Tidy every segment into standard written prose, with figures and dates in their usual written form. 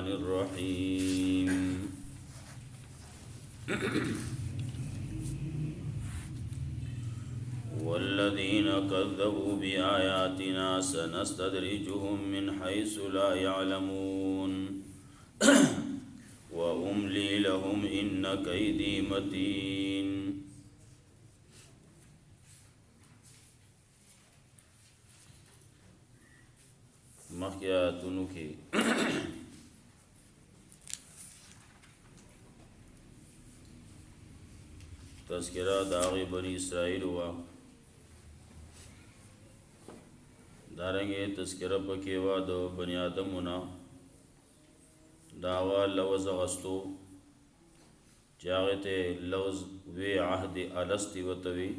الرحمن الرحيم والذين كذبوا بآياتنا سنستدرجهم من حيث لا يعلمون وأملي لهم إن كيدي متين. مخکې آیاتونو کې تذکرہ د هغې بني اسرائیل وه، دارنګې تذکرہ پکې وه د بني آدمو نه د هغه لوظ اخستو چې هغې ته لوظ وی عهد الستی ورته وي.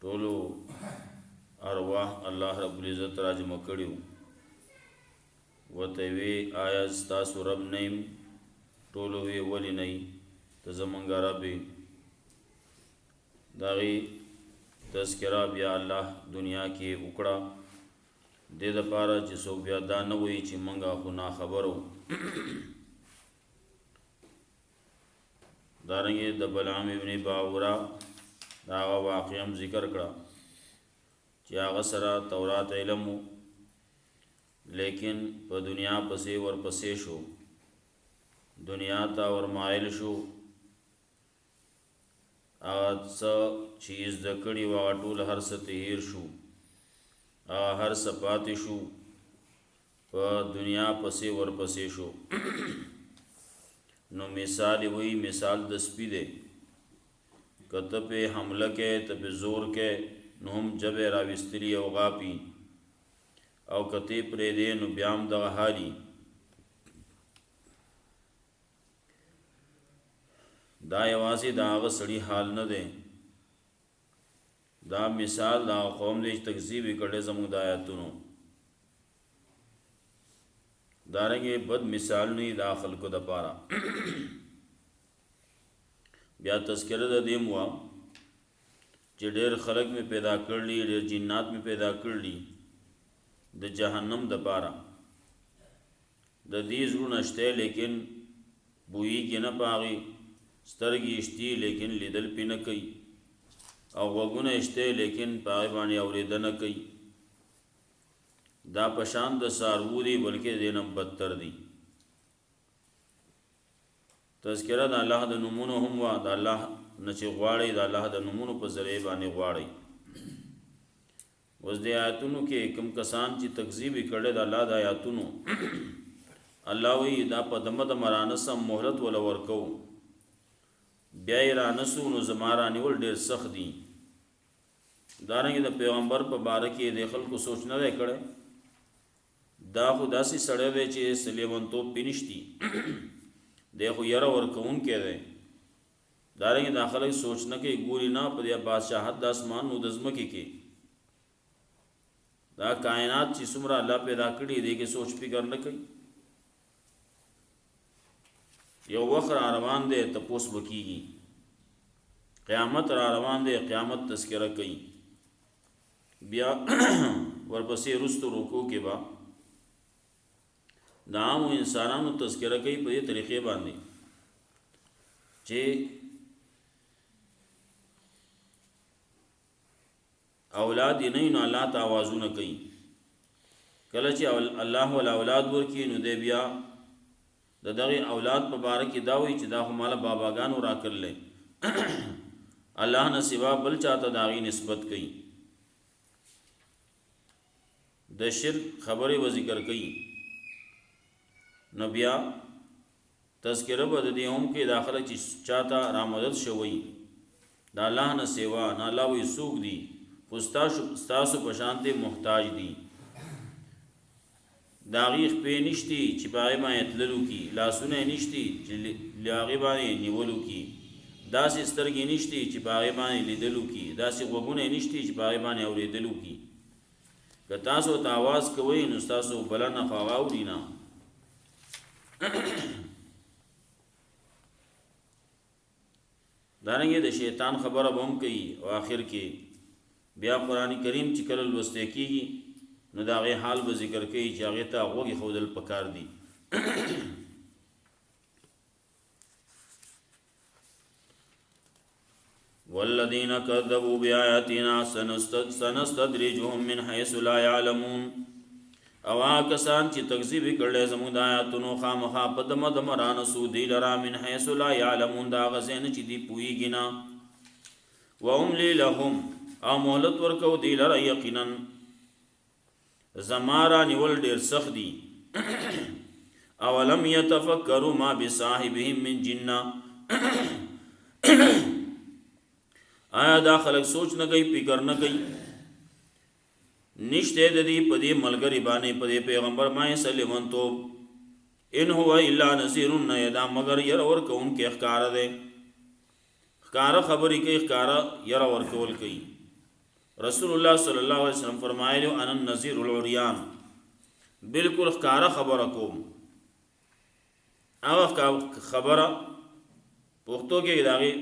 ټولو ارواح الله رب العزت راجمع کړي وو، ورته وی آیا ستاسو رب نه یم؟ ټولو وی ولې نه یې؟ ته زمونږ رب یې. د هغې تذکره بیا الله دنیا کې وکړه دې دپاره چې څوک بیا دا نه وایي چې موږ خو ناخبره وو. دارنګې د بلعام ابن باورا د هغه واقعه هم ذکر کړه چې هغه سره تورات علم و، لیکن په دنیا پسې ورپسې شو، دنیا ته ورمایل شو. هغه څه چې زده کړي وو هغه ټول هر څه ته هیر شو، هغه هر څه پاتې شو، په دنیا پسې ورپسې شو. نو مثال وی مثال د سپي دی، که ته پې حمله کې ته پې زور کې نو هم جبې راویستلي او غاپي، او که ته پرېږدې نو بیا هم دغه حالي. دا یوازې د هغه سړي حال نه دی، دا مثال د هغه قوم دی چې تکذیب یې کړی زموږ د آیاتونو. دارنګې بد مثال نه وي دا خلکو دپاره. بیا تذکره د دې وه چې ډېر خلک مې پیدا کړلي، ډېر جنات مې پیدا کړلي د جهنم دپاره. د دې زړونه شته لیکن بویږي نه په هغې، سترګې شتي لیکن لیدل پې نه کوي، او غوږونه شته لیکن په هغې باندې اورېده نه کوي. دا په شان د څاروو دي بلکې دې نه بدتر دي. تذکره د الله د نومونو هم وه، د الله نه چې غواړئ د الله د نومونو په ذریعې باندې غواړئ. اوس دې آیاتونو کې کوم کسان چې تکذیب یې کړی د الله د آیاتونو، الله وایي دا په دمه دمه رانسم، مهلت وله ورکوو، بیا یې رانسو نو زما رانیول ډېر سخت دي. دارنګې د پیغمبر په باره کې د خلکو سوچ نه دی کړی، دا خو داسې سړی دی چې لیونتوب پې نشتي، دی خو یره ورکوونکی دی. دارنګې دا خلک سوچ نه کوي، ګوري نه په دې بادشاهت د اسمان او د ځمکې کې دا کائنات چې څومره الله پیدا کړي دی کې سوچ فکر نه کوي. یو وخت را روان دی تپوس به کېږي، قیامت را روان دی، قیامت تذکره کوي. بیا ورپسې وروستو رکوع کې به د عامو انسانانو تذکره کوي په دې طریقې باندې چې اولاد یې نه وي نو الله ته آوازونه کوي. کله چې الله ول اولاد ورکړي نو دی بیا د دغې اولاد په باره کې دا وایي چې دا خو ماله باباګانو راکړلی، الله نه سوا بل چاته د هغې نسبت کوي. د شرک خبرې و ذکر کوي. نو بیا تذکره به د دې هم کې داخله چې چاته رامدد شوی د الله نه سوا، نه الله وایي څوک دي خو ستاسو په شانتې محتاج دي. د هغې خپې نشتي چې په هغې باندې تللو کي، لاسونه یې نشتي چې له هغې باندې نیولو کي، داسې سترګې نشتي چې په هغې باندې لیدلو کي، داسې غوږونه یې نشتي چې په هغې باندې اورېدلو کي. که تاسو ته آواز کوئ نو ستاسو بلنه خو هغه اوري نه. دارنګې د شیطان خبره به هم کوي، او آخر کې بیا قرآن کریم چې کله لوستی کېږي نو د هغې حال به ذکر کوي چې هغې ته غوږې ښودل پکار دي. والذین کذبوا بآیاتنا سنستدرجهم من حیث لا یعلمون. او هغه کسان چې تکذیب یې کړی زموږ د آیاتونو خامخا په دمه دمه رانسو دوی لره من حیث لا یعلمون د هغه ځای نه چې دوی پوهېږي نه. واملی لهم او مهلت ورکو دوی لره یقینا زما رانیول ډېر سخت دي. اولم یتفکروا ما بصاحبهم من جنه. آیا دا خلق سوچ نه کوي فکر نه کوي نشته د دې په دې ملګری باندې په دې پیغمبر باندې سلمان توب ان هو الا نذیر نه یدا مگر ير اور کون کې ښکار ده ښکار خبرې کوي ښکار ير اور کول کوي. رسول الله صلی الله علیه وسلم فرمایلی انا النذیر العریان بالکل ښکار خبره کوم. هغه خبره پښتو کې داغي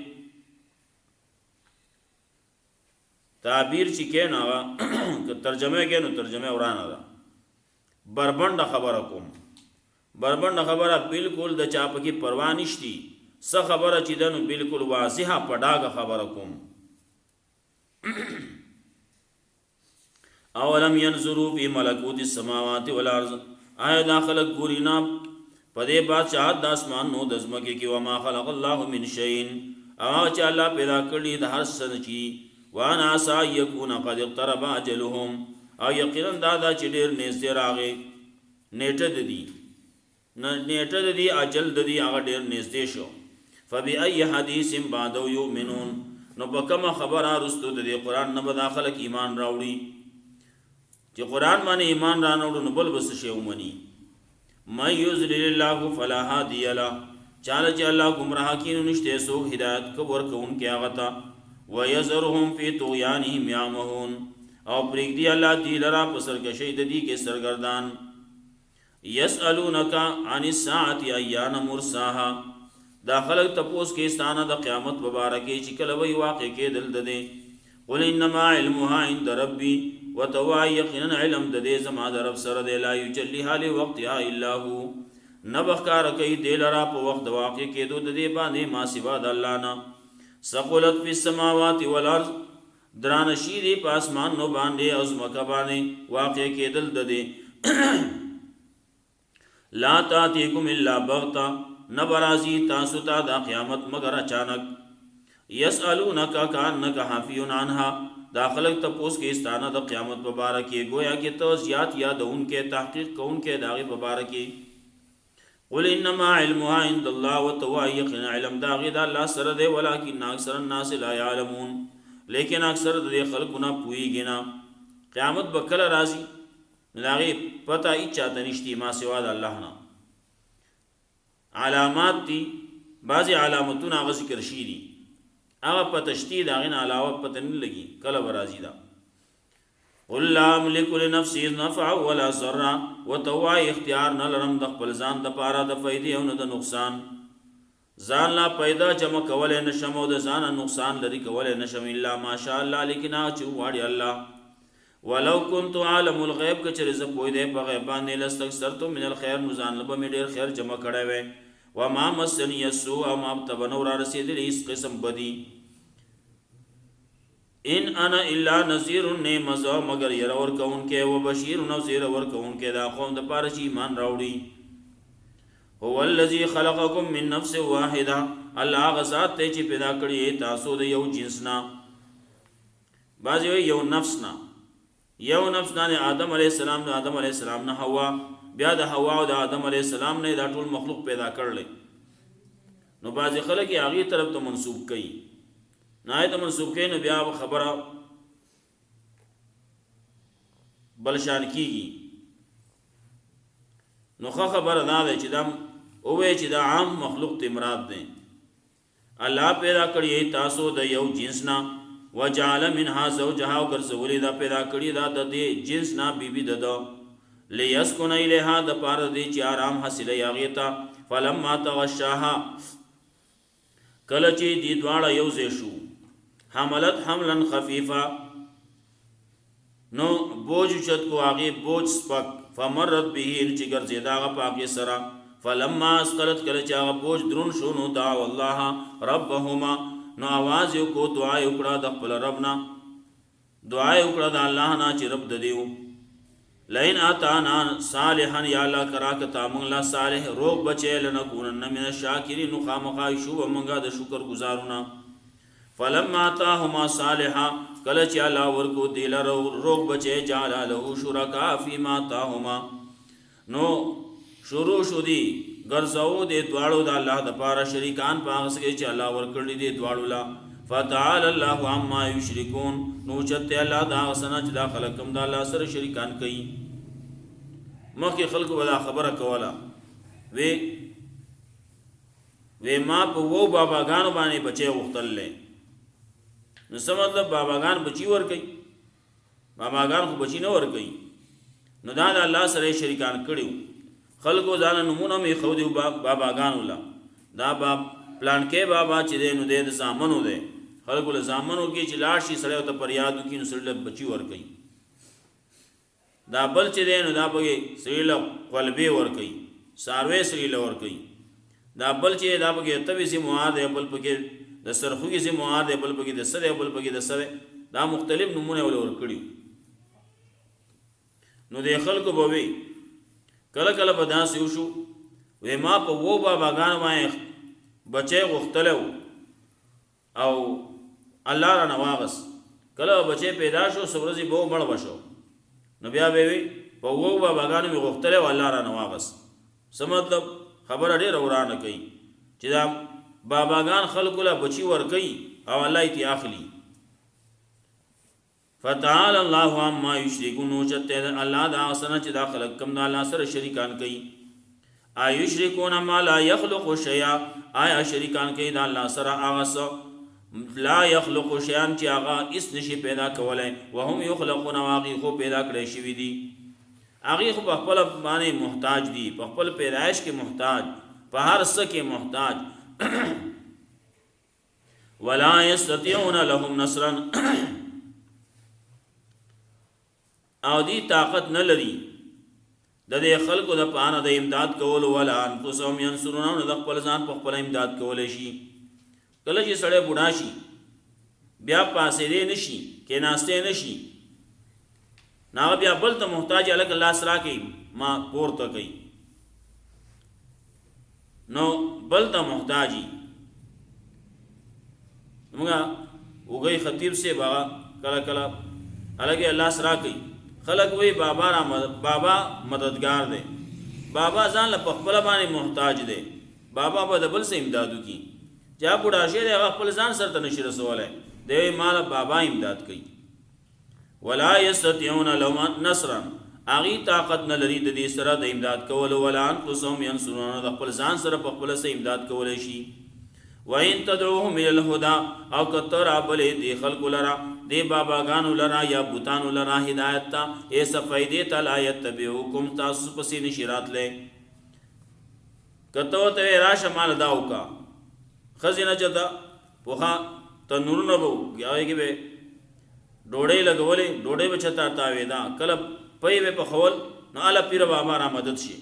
تعبیر چې کې نه که ترجمه کې نو ترجمه ورانه ده. بربنده خبره کوم. بربنده خبره بالکل د چا پکې پروا نشتی. څه خبره چې ده نو بالکل واضحه پډاګه خبره کوم. اولم ينظروا في ملکوت السماوات والارض. آیا دا خلق ګوري نه په دې بادشاہت د اسمان نو د ځمکې کې وما خلق الله من شيء او چې الله پیدا کړی د هر څه چې وانا عسى يكون قد اقترب اجلهم او یقینا دا چې ډېر نږدې راغی نیټه د دې اجل د دې هغه ډېر نږدې شو. فبأي حديث بعد يؤمنون. نو په کومه خبره رستو د دې قرآن نه به دا خلک ایمان راوړي چې قرآن باندې ایمان رانوړو نو بل بس شی ومني. من يضلل الله فلا هادي له. چاله چې الله ګمراه کړي نو نشته څوک هدایت ورکوونکی هغه ته. وَيَذَرُهُمْ فِي طُغْيَانِهِمْ يَعْمَهُونَ. او پرېږدي الله دوی لره په سرکشۍ د دې کې سرګردان. يَسْأَلُونَكَ عَنِ السَّاعَةِ أَيَّانَ مُرْسَاهَا. دا خلک تپوس کې ستانه د قیامت مبارکې چې کله وی واقع کېدل د دې. قل انما علمها عند ربي. وتوا یقینا علم د دې زما د رب سره دی. لا یجلیها لوقتها الا هو. نه بخکار کوي دې لره په وخت د واقع کېدو د دې باندې ما سوا د الله نه. ثقلت فی السماوات والارض. درانشی دی په اسمان نو باندې او ځمکه باندې واقع کېدل د دې. لا تاتیکم الا بغتا. نبرازی تاسو ته دا قیامت مگر اچانک. یسألونک کأنک حافی عنها. دا خلق تپوس کې استانه د قیامت مبارکې گویا کې تو زیات یادونکې تحقیق کوونکې داغي مبارکې. قل انما علمها عند الله وتوا یقینا علم داغي د الله سره دی ولکن اکثر الناس لا يعلمون. لیکن اکثر د خلکو نه پوهیږي نه. قیامت به کله راځي داغي پته هیڅ چاته نشتی ما سوا د الله نه. علامات دي بعضی علامتونه هغه ذکر شي دي هغه پتشتی داغه نه علاوه پته نه لګي کله ورازي دا. قل لا املك لنفسي نفعا ولا ضرا. وتوا اختیار نه لرم د خپل ځان د پاره د فائدې او نه د نقصان. ځان لا پیدا جمع کول نه شم او د ځان نقصان لري کول نه شم الا ماشاء الله. لیکن چې واړی الله. ولو كنت عالم الغيب کچره ز پوی دی په غیب باندې لستكثرت من الخير. نو ځان له به ډیر خیر جمع کړی وې. وما مسني السوء ما تبنو را رسیدلی اس قسم بدی. ان انا الا نذیر نمزا مگر ير اور کون کې و بشیر نذیر اور کون کې دا قوم د پاره چې ایمان راوړي. هو الذي خلقكم من نفس واحده. الله غزاد ته چې پیدا کړی تاسو د یو جنس نه. بعض یو نفس نه آدم علیه السلام نه آدم علیه السلام نه حوا بیا د حوا او د آدم علیه السلام نه دا ټول مخلوق پیدا کړل. نو بعض خلک یې هغه طرف ته منسوب کړي. نه ته منسوب کړي نو بیا خبره بلشان کیږي. نو خبره دا ده چې دا اوه چې دا عام مخلوق ته مراد ده. الله پیدا کړی تاسو د یو جنس نه. وجعل منها زوجها وګرځولې دا پیدا کړی دا د دې جنس نه بیبي ده لیسکن الیها د پاره دې چې آرام حاصله یاغې ته. فلما تغشاها کله چې دې دواړه یو ځای شو. حملت حملا خفیفا. نو بوج چت کو هغه بوج سپک فمرت به چې ګرځیدا هغه پاکي سره فلما اسقلت کله چې هغه بوج درون شو نو دعوا الله ربهما نو आवाज یو کو دعا وکړه د خپل ربنا دعا وکړه د الله نه چې رب د دیو لئن اتانا صالحا یا الله کراک تامن لا صالح روغ بچی لنکونن من الشاکرین نو خامخا شو ومنګه د شکر گزارونه فلما اتاهما صالحا کله چې الله ورکو دیل روغ بچی جعل له شرکا فيما اتاهما نو شروع شو دی ګرځاو د دواړو د الله د پاره شریکان پاغس کې چې الله ورکړي دي دواړو لا فتعال الله عما یشركون نو چته الله دا سنا چې دا خلقم د الله سره شریکان کوي مخکې خلکو ولا خبره کوله وی ما په وو باباګانو باندې بچي وختللې نو څه مطلب باباګان بچي ور کوي باباګان خو بچي نه ور کوي نو دا د الله سره شریکان کړیو خلکو ځان نمونه می خو دی باباګانو لا دا باب پلان کې بابا چې دی نو د زامنو دی خلکو له زامنو کې چې لاړ شي سړی ته پریادو کې نو سړی بچي ور کوي دا بل چې دی نو دا به سړی له قلبي ور کوي ساروي سړی له ور کوي دا بل چې دا به توي سي مواد بل پکې د سرخوږي سي مواد بل پکې د سره بل پکې د سره دا مختلف نمونه ور کړی نو د خلکو به وي کله کله په داسې وشو وې ما په وو باباګانو باندې بچي غختلو او الله را نواغس کله بچي پیدا شو سورزي بو مړ وشو نو بیا به وي په وو باباګانو می غختلو الله را نواغس څه مطلب خبر ډېر ورانه کوي چې دا باباګان خلکو له بچي ور کوي او الله یې اخلي فتعال الله عما یشركون چته الله دا سن چې دا خلق کم د الله سره شریکان کوي ایشرکون ما لا يخلق شيئا آیا شریکان کوي د الله سره هغه لا يخلق شيئا چې هغه اس نشي پیدا کولای وهم يخلقون واقع خو پیدا کړی شوی دي هغه خو په خپل باندې محتاج دي په خپل پیدائش کې محتاج په هر څه کې محتاج ولا يستطيعون لهم نصرا او دی طاقت نه لري د دې خلکو د پانه د امداد کول ولا انفسهم ينصرون د خپل ځان په خپل امداد کول شي کله چې سړی بوډا شي بیا پاسې دې نشي کې ناشته نشي نا بیا بل ته محتاج الګ الله سره کوي ما پورته کوي نو بل ته محتاجي موږ وګي خطیب سے کله کله الګ الله سره کوي خلق وی بابا مددگار دے بابا ځان له خپل باندې محتاج دے بابا به بل څه امدادو کی چا بوډا شه دی خپل ځان سره نشي رسولای دی مال بابا امداد کوي ولا یستطيعون لهم نصرا اغي طاقت نه لري د دې سره د امداد کول ولا انفسهم ينصرون د خپل ځان سره په خپل څه امداد کولای شي وَإِن تَدْعُوهُمْ إِلَى الْهُدَى او کتر ابل دی خلق لرا دی باباګانو لرا یا بوتانو لرا هدایت تا ایسا فائدې تا لا يتبعوکم تاسو پسې نشرات لې کته ته راشه مال داو کا خزینه چتا پوها تنور نه وو یاوي کې به ډوړې لګولې ډوړې بچتا تا وېدا کله پې په خول نو الا پیر بابا را مدد شي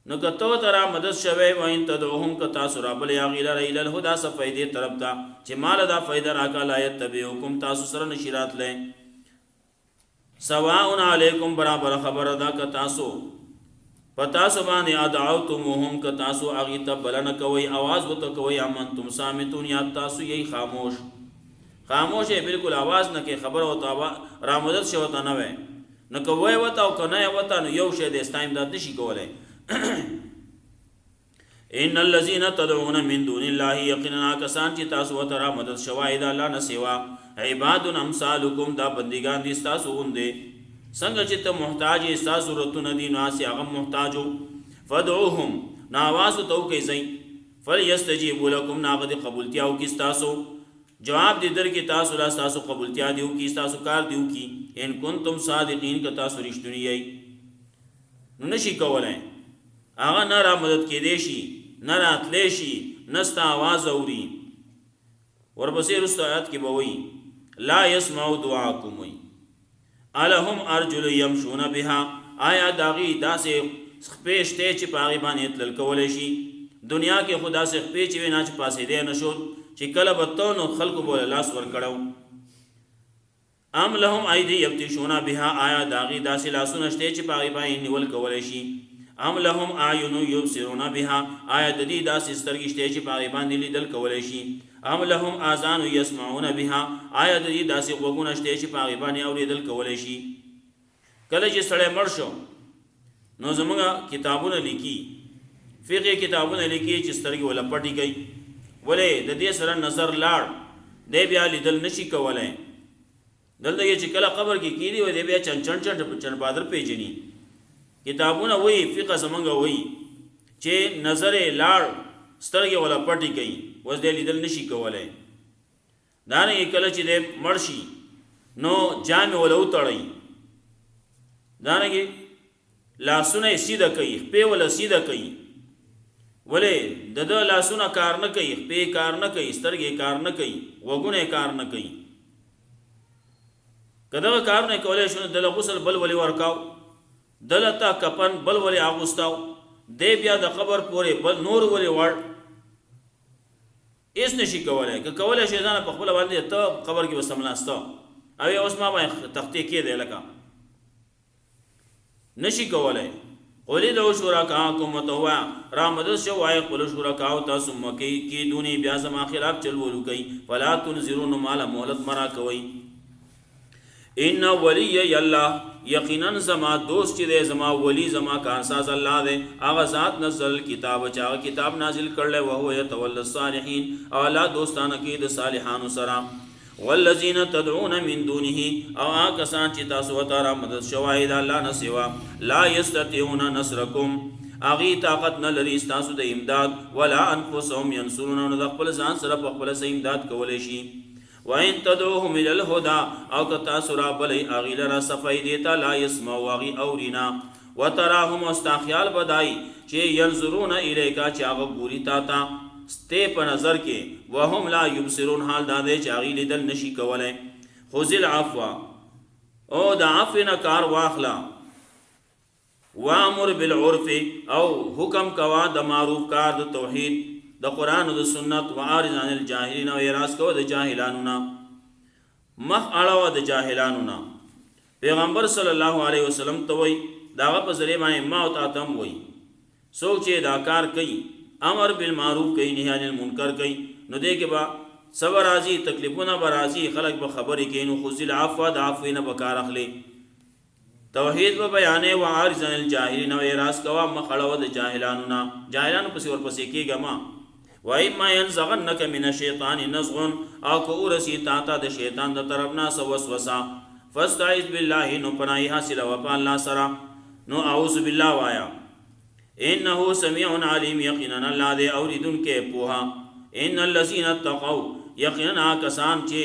نو کتو ترا مدد شوه وین تدعوهم کتا سرابل یا غیل ریل الهدى سفیدی طرف تا چې مال دا فائدہ راکا لا یتبعوکم تاسو سره نشرات لې سواء علیکم برابر خبر ادا ک تاسو پتا سبحانه ادعوتمهم ک تاسو اغه تبلن کوي आवाज وته کوي امن تم سامتون یا تاسو یی خاموش ہے بالکل आवाज نه کې خبر وتا را مدد شو ته نه وای نه کوي وتا او کنه وتا نو یو شه د استایم د نشي کولای ان الذين تدعون من دون الله يقينا كسان چې تاسو وترا مدد شواهد الله نه سیوا عباد امثالکم دا بندگان دي تاسو وندې څنګه چې ته محتاج یې تاسو رتون دي نو اسی هغه محتاجو فدعوهم ناواز تو کې زئی فليستجيبوا لكم ناغد قبولتیاو کې تاسو جواب دې در کې تاسو لا تاسو قبولتیا دیو کې تاسو کار دیو کې ان کنتم صادقین ک تاسو رښتونی یې نو نشي کولای آغا نه را مدد کې دی شي نه راتلی شي نستا آواز اوري ورپسې رستو آیات کې به وایي لا یسمعوا دعاکم وایي الهم ارجل يمشون بها آیا داغي داسې خپې شته چې په هغې باندې تلل کولی شي دنیا کې خو داسې خپې چې وي نه چې پاسېدی نه شو چې کله به ته نو خلکو به لاس ورکړو ام لهم ایدی یبطشون بها آیا داغي داسې لاسونه شته چې په هغې باندې نیول کولی شي ام لهم اعین یبصرون بها آیا د دې داسې سترګې شته چې په هغې باندې لیدل کولی شي ام لهم آذان یسمعون بها آیا د دې داسې غوږونه شته چې په هغې باندې اورېدل کولی شي کله چې سړی مړ شو نو زمونږ کتابونه لیکي فقه کتابونه لیکي چې سترګې وله پټې کوي ولې د دې سره نظر لاړ دی بیا لیدل نشي کولی دلته چې کله قبر کې کیدي وي دی بیا چند بادر پیژني کتابونه وایي فقه زمونږ وایي چې نظر یې لاړ سترګې وله پټې کوي اوس دی لیدل نشي کولی دارنګې کله چې دی مړ شي نو جامې وله وتړئ دارنګې لاسونه یې سیده کوي خپې وله سیده کوي ولې د ده لاسونه کار نه کوي خپې کار نه کوي سترګې کار نه کوي غوږونه کار نه کوي که دغه کار نه کولی شو نو دله غسل بل ولې ورکاو دله ته کفن بل ولې اغوستاو دی بیا د قبر پورې بل نور ولې وړ هېڅ نشي کولی که کولی شي ځانه په خپله باندې ته قبر کې به سملاسته او اوس ما باندې تختې کېدی لکه نشي کولی قل ادعوا شرکاءکم ورته ووایه رامدد شو وایه خپلو شرکاو تاسو مکې کېدونې بیا زما خلاف چل ولو کوي فلا تنظرون ماله مهلت مه راکوئ ان ولی الله یقینا زما دوست چې دی زما ولی زما کارساز الله دی هغه ذات نزل کتاب چې هغه کتاب نازل کړلی وهو یتولی الصالحین او الله دوستانه کوي د صالحانو سره والذین تدعون من دونه او هغه کسان چې تاسو ورته رامدد شوی د الله نه سوا لا یستطیعون نصرکم هغې طاقت نه لري ستاسو د امداد ولا انفسهم ینصرون نو د خپل ځان سره په خپله څه امداد کولی شي وَإِن تَدْعُوهُمْ إِلَى الْهُدَى او که تاسو رابلئ هغې لره صفی دې ته لا یسمعوا هغې اوري نه وتراهم او ستا خیال به دای چې ینظرون الیکا چې هغه ګوري تا ته ستی په نظر کې وهم لا یبصرون حال دا دی چې هغې لیدل نشي کولی خذ العفو او د عفو نه کار واخله وامر بالعرف او حکم کوا د معروف کار د توحید د قرآن و د سنت و عارض عن الجاهلین او اعراض کوه د جاهلانو نه مخ اړوه د جاهلانو نه پیغمبر صلی الله علیه وسلم ته وایي د هغه په ذریعه باندې ما او تا ته هم وایي څوک چې دا کار کوي امر بالمعروف کوي نهی عن المنکر کوي نو دې کې به صبر راځي تکلیفونه به راځي خلک به خبرې کوي نو خذ العفو د عفو نه به کار اخلي توحید به بیانې و عارض عن الجاهلین او اعراض کوه مخ اړوه د جاهلانو نه جاهلانو پسې ورپسې کېږه ما وَإِمَّا يَنزَغَنَّكَ مِنَ الشَّيْطَانِ نَزْغٌ او که ورسي تا ته د شیطان د طرف نه څه وسوسه فاستعذ بالله نو پناهي حاصله وه په الله سره نو اعوذ بالله وایه انه سمیع علیم یقینا الله دی اوریدونکی پوها ان الذین اتقوا یقینا کسان چې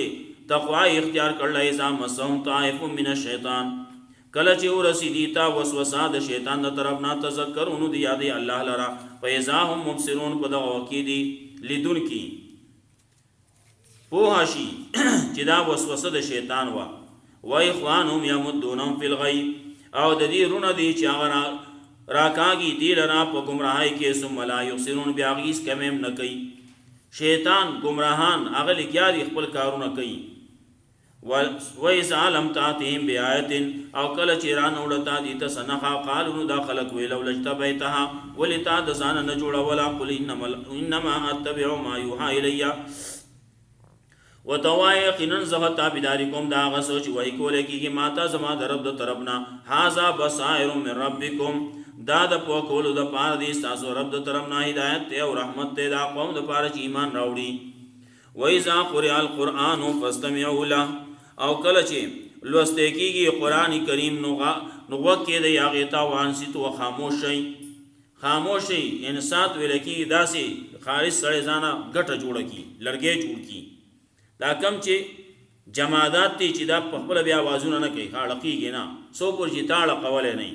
تقوا اختیار کړل اذا مسهم طائف من الشیطان کله چې ورسي دیتا وسوسه د شیطان د طرف نه تذکرون دی یادې الله لرا فاذا هم مبصرون په دغه وخت کې دي لیدونکي پوه شي چې دا وسوسه د شیطان وه و اخوانهم یمدونهم فی الغی او د دې رونه دي چې هغه راکاږي دې لرا په ګمراهۍ کې ثم لا یبصرون بیا هغې هېڅ کمی هم نه کوي شیطان ګمراهان هغه لګیا دي خپل کارونه کوي وَإِذَا لَمْ تَأْتِهِمْ بِآیَةٍ او کله چې رانه تا دي ته څه نښه قالوا نو دا خلک ویل لولا اجتبیتها ولې تا د ځانه نه جوړوله قل انما اتبع ما یوحى الی ورته وایه یقینا زه تابعداري کوم د هغه څه چې وحي کولی کېږي ما ته زما د رب د طرف نه هذا بصائر من ربکم دا د پوه کولو دپاره دی ستاسو رب د طرف نه هدایت دی او رحمت دی دا قوم دپاره چې ایمان راوړي وَإِذَا قُرِئَ الْقُرْآنُ فَاسْتَمِعُوا لَهُ او کله چې لوستی کېږي قرآن کریم نو غوږ کېدئ هغې ته وانصتو خاموش شئ خاموش شئ یعنې سات ویلی کېږي داسې خالص سړی ځانه ګټه جوړه کړي لرګی جوړ کړي دا کم چې جمادات دی چې دا په خپله بیا آوازونه نه کوي اړقېږي نه څو پورې چې تا اړقولی نه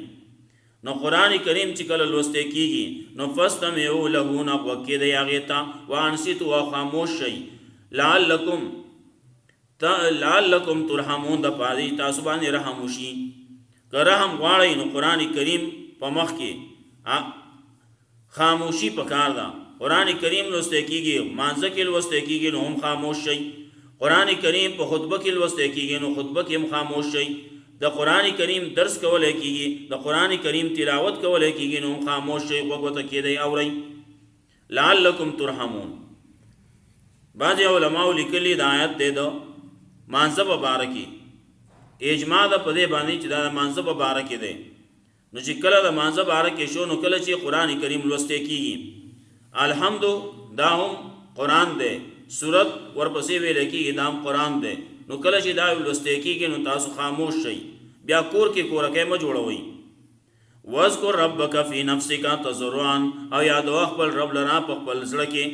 نو قرآن کریم چې کله لوستی کېږي نو فاستمعوا له نه غوږ کېدئ هغې ته وانصتو خاموش شئ لعلکم لعلکم ترحمون د پاره تاسو باندې رحم وشي. که رحم غواړئ نو قرآن کریم په مخ کې خاموشي پکار ده. قرآن کریم لوسته کېږي، مانځه کې لوسته کېږي نو هم خاموش شئ. قرآن کریم په خطبه کې لوسته کېږي نو خطبه کې هم خاموش شئ. د قرآن کریم درس کولای کېږي، د قرآن کریم تلاوت کولای کېږي نو هم خاموش شئ، غوږ ورته کېدئ اورئ. لعلکم ترحمون. بعضې علماو لیکلي د آیت دی د مانځه په باره کې اجماع ده په دې باندې چې دا د مانځه په باره کې دی. نو چې کله د مانځه باره کې شو نو کله چې قرآن کریم لوسته کېږي الحمد دا هم قرآن دی، سورت ورپسې ویل کېږي دا هم قرآن دی. نو کله چې دا لوسته کېږي نو تاسو خاموش شئ، بیا کور کې کورکۍ مه جوړوئ. واذکر ربک فی نفسک تضرعا، او یادوه خپل رب لرا په خپل زړه کې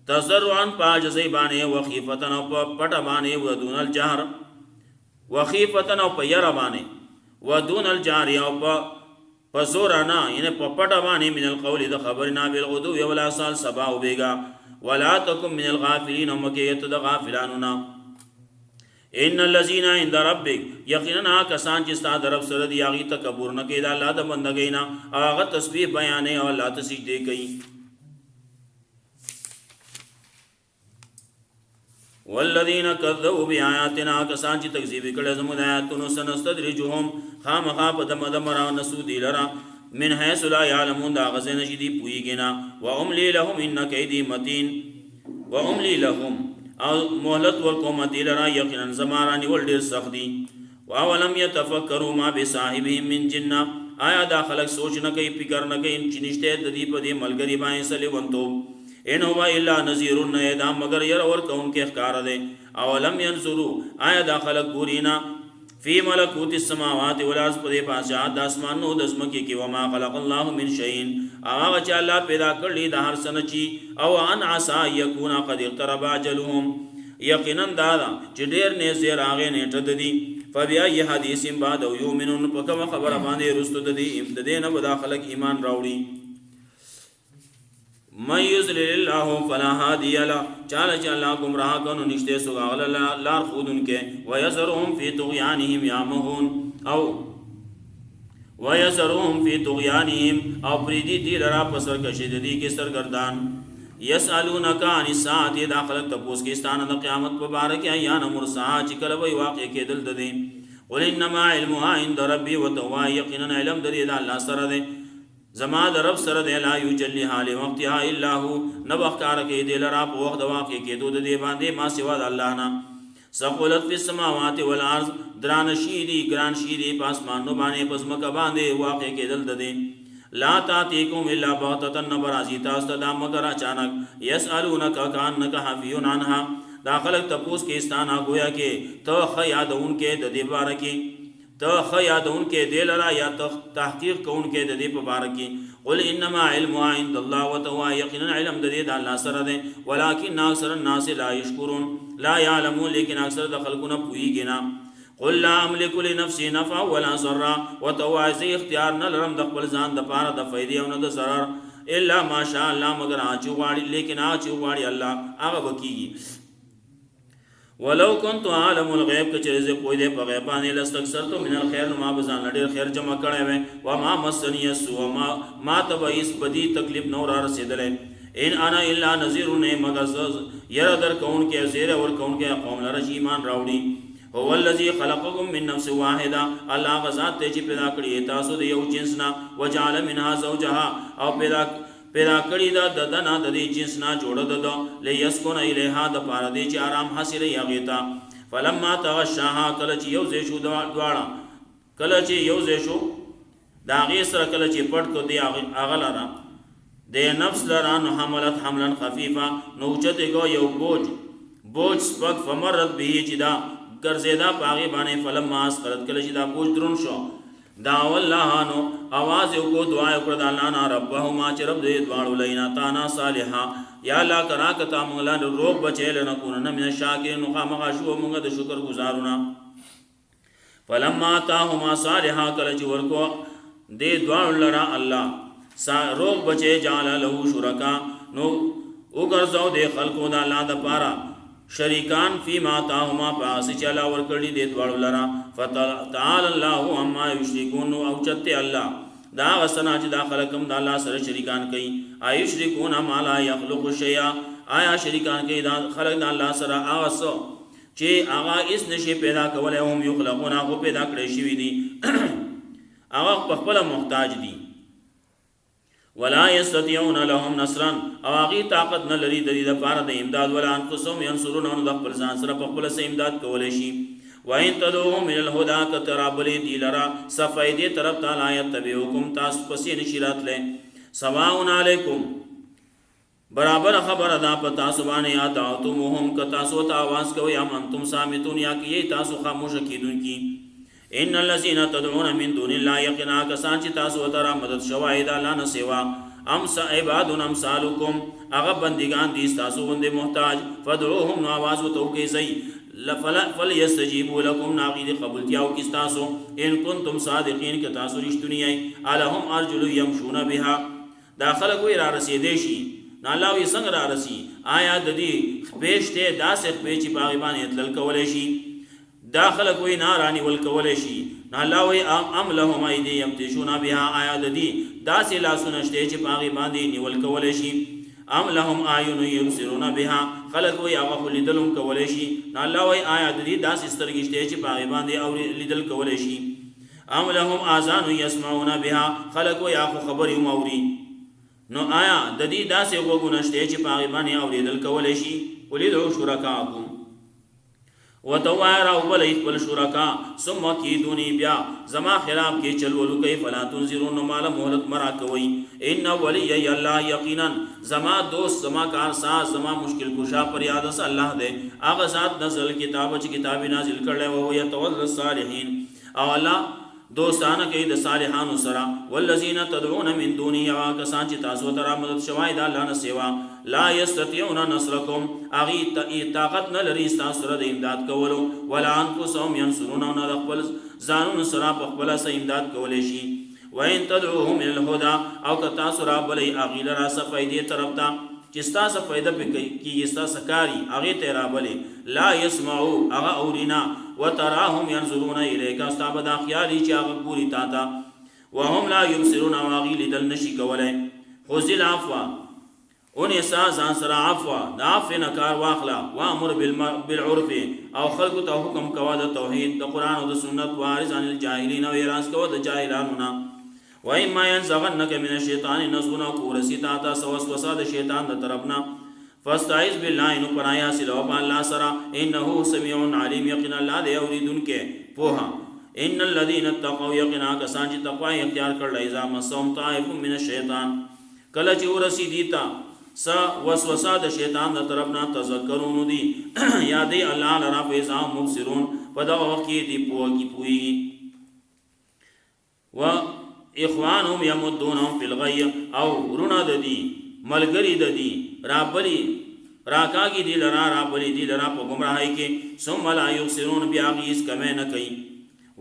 تضرعا په عاجزۍ باندې، وخیفتن او په پټه باندې، ودون الجهر وخیفتن او په یره باندې، ودون الجهر او په زوره نه یعنی په پټه باندې، من القول د خبرنا بالغدو والآصال سبا او بیګا، ولا تکن من الغافلین او مکیت د غافلانو نه. ان الذين عند ربك، یقینا کسان چې ستا د رب سره دي هغې تکبر نه کوي د الله د بندګۍ نه، او هغه تسبیح بیانوي او الله ته سجدې کوي. والذین کذبوا بآیاتنا، کسان چې تکذیب کړي زموږ د آیاتونو، سنستدرجهم خامخا په دمه دمه رانسو دوی لره، من حیث لا یعلمون، د هغه ځای نه چې دوی پوهېږي نه. واملی لهم ان کیدی متین، واملی لهم او مهلت ورکوم دوی لره، یقینا زما رانیول ډېر سخت دي. واولم یتفکروا ما بصاحبهم من جنه، آیا دا خلک سوچ نه کوي، فکر نه کوي چې نشته د دې په دې ملګري باندې څه لیونتوب. ان هو الا نذیر، نه دا مگر ير ورکوونکی ښکار دی. اولم ينظروا، آیا دا خلک ګوري نه، فی ملکوت السماوات والارض، په دې بادشاهت د اسمانونو د ځمکې کې، وما خلق الله من شیء، هغه چې الله پیدا کړي د هر څه نه چې، او ان عسى یکون قد اقترب اجلهم، یقینا دا چې ډېر نږدې راغی نیټه د دې. فبأي حدیث بعد یؤمنون، په کومه خبره باندې رستو د دې نه به دا خلک ایمان راوړي. من یضلل الله فلا هادی له، چاله چې الله ګمراه کړي نو نشته څوک هغه لار ښودونکی. ویذرهم فی طغیانهم یعمهون، او ویذرهم فی طغیانهم، او پرېږدي دوی لره په سرکشي د دوی کې سرګردان. یسألونک عن الساعة، دا خلک تپوس کوي ستا نه د قیامت په باره کې، ایان مرساها، چې کله به واقع کېدل د دې. قل انما علمها عند ربي، ورته وایه یقینا علم د دې د الله سره دی، زما د رب سره دی. لا یجلیها لوقتها الا هو، نه به ښکاره کوي دې لره په وخت د واقع کېدو د دې باندې ما سوا د الله نه. ثقلت فی السماوات والارض، درانه شي دي ګران شي دي په اسمانونو باندې په ځمکه باندې واقع کېدل د دې. لا تاتیکم الا بغتة، نه به راځي تاسو ته دا مګر اچانک. یسألونک کأنک حفی عنها، دا خلک تپوس کې ستا نه گویا کې ته ښه یادونکی د دې باره کې، ته ښه یادونکی دی لره یا تحقیق کوونکی د دې په باره کې. قل انما علمها عند الله، ورته وایه یقینا علم د دې د الله سره دی. ولکن اکثر الناس لا یشکرون، لا یعلمون، لیکن اکثر د خلکو نه پوهېږي نه. قل لا املک لنفسي نفعا ولا ضرا، ورته وایه زه اختیار نه لرم د خپل ځان دپاره د فایدې او نه د ضرر، الا ماشاء الله، مگر هغه چې وغواړي، لیکن هغه چې وغواړي الله هغه به کېږي. ولو كنت عالم الغیب، که چېرې زه پوه دی په غیب باندې، لاستکثرت من الخیر، نو ما به ځان له ډېر خیر جمع کړی وی. وما مسنی السوء، ما ته به هېڅ بدي تکلیف نه رارسېدلی. ان انا الا نذیر، نه مگر زه یره درکوونکی او زیری ورکوونکی قوم لره چې ایمان راوړي. هو الذي خلقكم من نفس واحده، الله هغه ذات دی چې پیدا کړي تاسو د یو جنس نه. وجعل منها زوجها، او پیدا کړي د دنه د دې جنس نه جوړه ده، لیسکن الیها، د پاره دی چې آرام حاصلوي هغې ته. فلما تغشاها، کله چې یو ځای شو دواړه، کله چې یو ځای شو د هغې سره، کله چې پټ کړو دی هغه لره د نفس لره، نو حملت حملا خفیفه، نو اوچتې کړو یو بوج سپک، فمرت به، چې دا ګرځېدا په هغې باندې. فلما اسقلت، کله چې دا بوج دروند شو، دعوا الله، نو आवाज یې وکړو، دعا یې وکړه د الله نه، ربهما، چې رب دې دواړو لیناتانا صالحا، یا الله که راکړه تا موږ له روغ بچی، لنکونن من الشاکرین، نو خامخا شو موږ د شکر ګزارونه. فلما آتاهما صالحا، کله چې ورکو دې دواړو لره الله روغ بچی، جعل له شرکا، نو وګرځاو دې خلقو د الله دپاره شریکان فیما آتاهما پاس چې الله ورکړي دې دواړو لرا فتعالى الله عما یشرکون او چته الله دا غسنا چې دا خلقم د الله سره شریکان کوي ایشرکون ما لا یخلق شیئا آیا شریکان کوي دا خلق د الله سره اوسو چې هغه اس نشي پیدا کولای هم یخلقون هغه پیدا کړی شوی دي هغه په خپل محتاج دي ولا يستطيعون لهم نصرا او هغه طاقت نه لري د دې لپاره د امداد ولا انفسهم ينصرون او د خپل ځان سره په خپل سره امداد کولای شي وان تدعوهم الى الهدى كترابل دي لرا صفایدې طرف ته آیت تبعوکم تاسو پسې نشیرات لې سواء علیکم برابر خبر ادا په تاسو باندې یا تعتمهم ک تاسو ته आवाज کوي ام انتم صامتون یا کی تاسو خاموش کیدونکي ان الذين تدعون من دون الله يقنا کسان چې تاسو ته مدد شواهد الله نه سیوا امس عباد امثالکم هغه بندگان دي تاسو باندې محتاج فدعوهم نو आवाज وتو کې زئی فليستجيبوا لكم ناقید قبولتیاو کی تاسو ان کنتم صادقین ک تاسو رښتونی ای الہم ارجل يمشون بها داخله کوئی را رسیدې شي نالاوی څنګه را رسی آیا د دې پېشته داسې پېچی باغ باندې تل کولې شي داخله کوئی نارانی ول کولې شي نالاوی ام لهم ایدی یمتشون بها آیا د دې داسې لاسونه شته چې باغ باندې نیول کولې شي ام لهم اعین یبصرون بها خلق وی هغه لیدلم کولې شي نالاوی آیا د دې داسې سترګې شته چې باغ باندې او لیدل کولې شي ام لهم اذان یسمعون بها خلق وی هغه خبرې موري نو آیا د دې داسې وګونه شته چې باغ باندې اوریدل کولې شي ولیدو شرکاکم وتوارا وبلی خپل شرکا ثم کیدونی بیا زما خلاف کې چلولو کوي فلا تنذرون مال مهلت مرا کوي ان ولی الله یقینا زما دوست زما کار ساز زما مشکل کشا پر یاد اس الله دې هغه ذات نزل کتاب چې کتاب نازل کړل او یتول الصالحین او الله دوستانه کوي د صالحانو سره والذین تدعون من دونه یا کسان چې تاسو ته مدد شوای د الله نه سیوا لا یستطيعون نصرکم اغي طاقت نه لري تاسو سره د امداد کولو ولا انفسهم ينصرون نه خپل ځانونو سره په خپل سره امداد کولای شي وان تدعوهم الى الهدى او که تاسو را بلې اغي لرا صفایدې طرف ته چې تاسو فائدہ پکې کی تاسو کاری اغه ته را بلې لا يسمعوا اغه اورینا وتراهم ينظرون اليك استاب دا خیالي چې هغه ګوري تا ته وهم لا يبصرون واغي لیدل نشي کولای خذل عفوا اون اساس ان سره عفوا دا عفو نکار واخلا وامر بالعرف او خلق ته حکم کوا د توحید د قران او د سنت وارث عن الجاهلین او راز کوا د جاهلانو وإما ينزغنك من الشيطان نزغ ورسی تا تا وسوسه د شیطان د طرفنا فاستعذ بالله انه پنایا سلو په الله سره انه سميع عليم یقینا الله دې اوریدونکو پوها ان الذين اتقوا يقينا کسان چې تقوا اختیار کړل اذا مسهم طائف من الشيطان کله چې ورسی دیتا س وسوسه د شیطان د طرفنا تذکرون دي یادې الله لرا فیضا مبصرون په دا وخت کې دی پوي و اخوانهم یمدونهم فی الغی او رونا د دی ملګری د دی رابلی راکاږي دی لرا رابلی دی لرا په گمراهی کې ثم لا یبصرون بیا غیس کمه نه کوي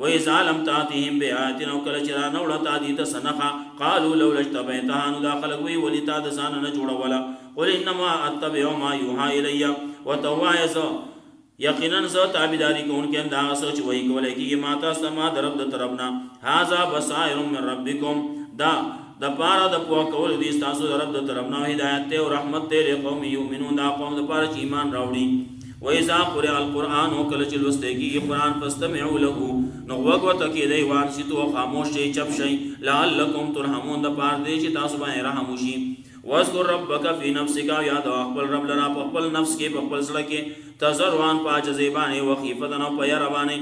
و اذا لم تاتهم بیاتنا وکل چرا نو لتا دی ته سنخا قالوا لولا اشتبهتها نو داخل وی ولتا د ځان نه جوړ ولا قل انما اتبع ما يوحى الي وتوایز یقینا زه تابعداري کوونکې دا سوچ وای کولای کی ما تاسو ما درب د طرفنا هاذا بصائر من ربکم دا د پارا د پوه کول دي تاسو درب د طرفنا هدایت او رحمت ته قوم یؤمنون دا قوم د پاره ایمان راوړي و اذا قرئ القران وکل چې لسته کی قران فاستمعوا له نو وګوت کې دی وانشتو خاموش شي چپ شي لعلکم ترحمون د پاره دي چې تاسو باندې رحم وشي واذكر ربك في نفسك یاد خپل رب لرا په خپل نفس کې په خپل سره کې تزروان پاجزیبانه وخیفتن او پیربانه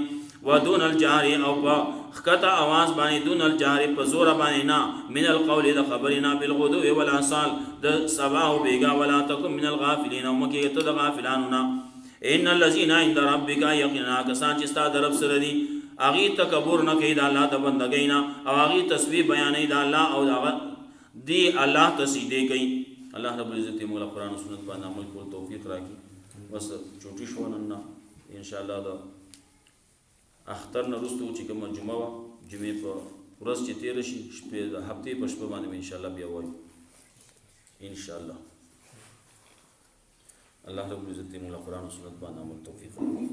ودون الجهر او په خطا आवाज باندې دون الجهر په زور باندې نه من القول د خبرنا بالغدو والآصال د صباح او بیگا ولا تکم من الغافلین او مکه ته د غافلانو ان الذين عند ربك يقينا کسان چې ستاسو طرف سره دي اغي تکبر نه کوي د الله د بندګینا او اغي تسبیح بیانې د الله او دی الله تسجده کوي الله رب العزت مولا قرآن و سنت باندې عمل کول توفیق راکړي بس چوټي شو نن ان شاء الله دا اختر نه رستو چې کوم جمعه وا جمعه په ورځ چې تیر شي شپه د هفته په شپه باندې ان شاء الله بیا وایو ان شاء الله الله رب العزت دې موږ له قرآن او سنت باندې عمل توفیق راکړي.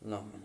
اللهم